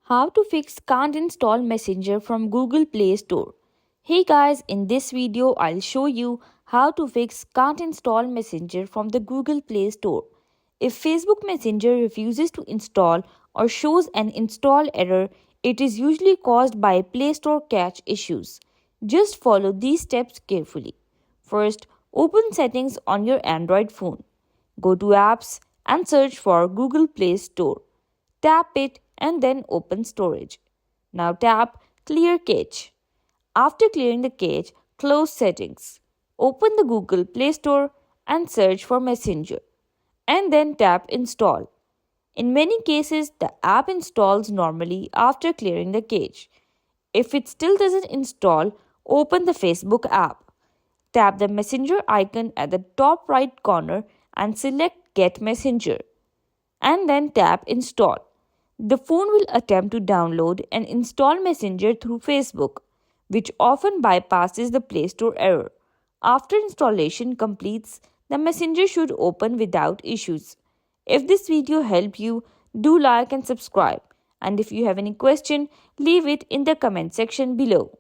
How to fix can't install Messenger from Google Play Store. Hey guys, in this video I'll show you how to fix can't install Messenger from the Google Play Store. If Facebook Messenger refuses to install or shows an install error, it is usually caused by Play Store cache issues. Just follow these steps carefully. First, open settings on your Android phone. Go to apps and search for Google Play Store. Tap it and then open storage. Now tap clear cache. After clearing the cache, close settings. Open the Google Play Store and search for Messenger. And then tap install. In many cases, the app installs normally after clearing the cache. If it still doesn't install, open the Facebook app. Tap the Messenger icon at the top right corner and select Get Messenger. And then tap Install. The phone will attempt to download and install Messenger through Facebook, which often bypasses the Play Store error. After installation completes, the Messenger should open without issues. If this video helped you, do like and subscribe. And if you have any question, leave it in the comment section below.